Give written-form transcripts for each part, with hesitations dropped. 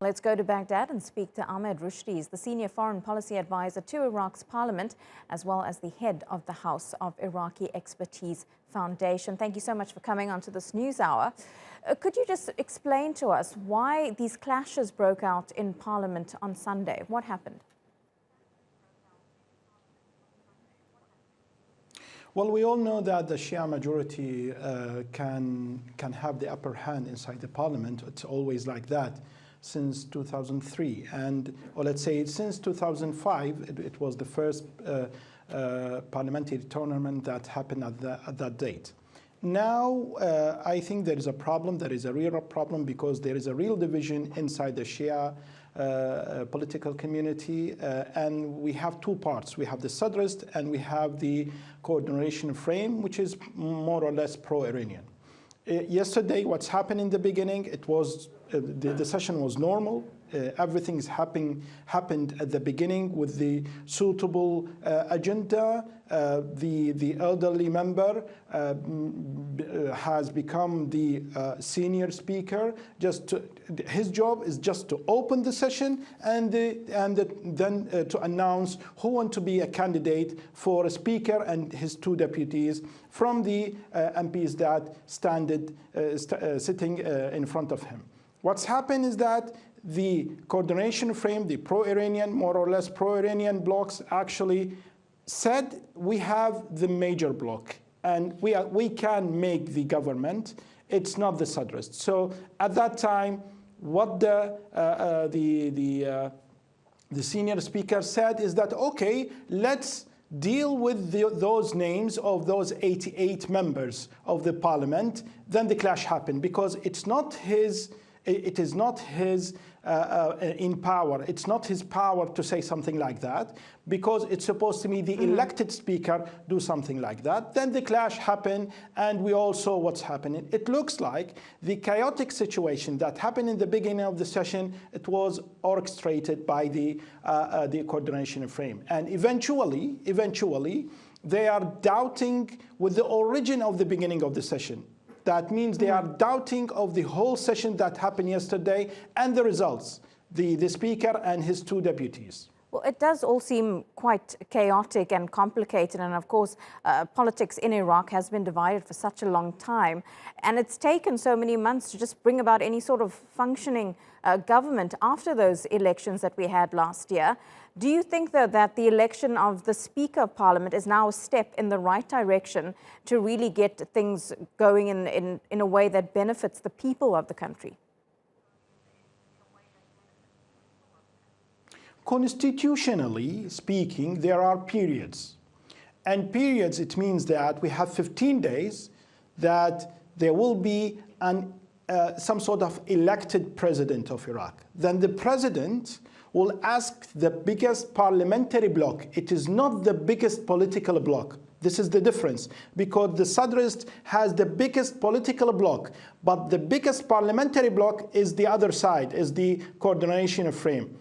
Let's go to Baghdad and speak to Ahmed Rushdi. He's the senior foreign policy advisor to Iraq's parliament, as well as the head of the House of Iraqi Expertise Foundation. Thank you so much for coming on to this news hour. Could you just explain to us why these clashes broke out in parliament on Sunday? What happened? Well, we all know that the Shia majority can have the upper hand inside the parliament. It's always like that since 2003, or let's say since 2005. It was the first parliamentary tournament that happened at that date. Now, I think there is a problem. There is a real problem because there is a real division inside the Shia political community, and we have two parts. We have the Sadrist and we have the coordination frame, which is more or less pro-Iranian. Yesterday, what's happened in the beginning, it was the session was normal. Everything's happened at the beginning with the suitable agenda. The elderly member has become the senior speaker. His job is just to open the session and then to announce who wants to be a candidate for a speaker and his two deputies from the MPs that sitting in front of him. What's happened is that the coordination frame, the pro-Iranian, more or less pro-Iranian blocs actually said we have the major bloc and we can make the government. It's not the Sadrist. So at that time, what the senior speaker said is that, okay, let's deal with those names of those 88 members of the parliament. Then the clash happened because it's not his. It is not his in power. It's not his power to say something like that because it's supposed to be the elected speaker do something like that. Then the clash happened, and we all saw what's happening. It looks like the chaotic situation that happened in the beginning of the session, it was orchestrated by the coordination frame. And eventually, they are doubting with the origin of the beginning of the session. That means they are doubting of the whole session that happened yesterday and the results, the speaker and his two deputies. Well, it does all seem quite chaotic and complicated. And of course, politics in Iraq has been divided for such a long time. And it's taken so many months to just bring about any sort of functioning government after those elections that we had last year. Do you think, though, that the election of the Speaker of Parliament is now a step in the right direction to really get things going in a way that benefits the people of the country? Constitutionally speaking, there are periods. And periods, it means that we have 15 days that there will be some sort of elected president of Iraq. Then the president will ask the biggest parliamentary bloc. It is not the biggest political bloc. This is the difference, because the Sadrist has the biggest political bloc, but the biggest parliamentary bloc is the other side, is the coordination frame.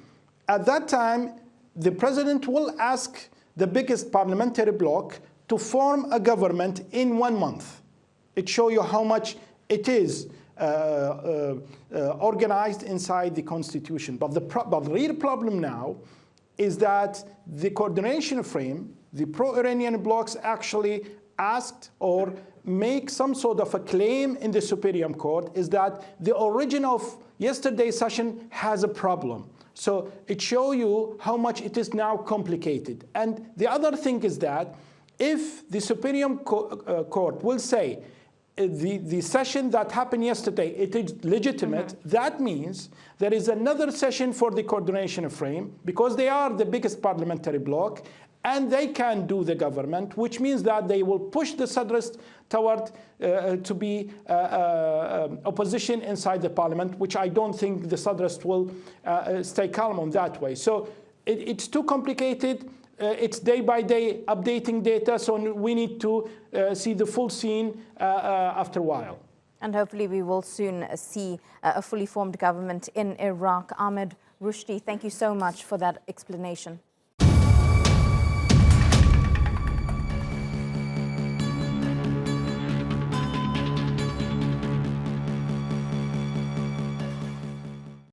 At that time, the president will ask the biggest parliamentary bloc to form a government in 1 month. It shows you how much it is organized inside the constitution. But the real problem now is that the coordination frame, the pro-Iranian blocs actually asked or make some sort of a claim in the Supreme Court is that the origin of yesterday's session has a problem. So it shows you how much it is now complicated. And the other thing is that if the Supreme Court will say the session that happened yesterday, it is legitimate, that means there is another session for the coordination frame because they are the biggest parliamentary bloc and they can do the government, which means that they will push the Sadrist toward to be opposition inside the parliament, which I don't think the Sadrist will stay calm on that way. So it's too complicated. It's day by day updating data, so we need to see the full scene after a while. And hopefully we will soon see a fully formed government in Iraq. Ahmed Rushdi, thank you so much for that explanation.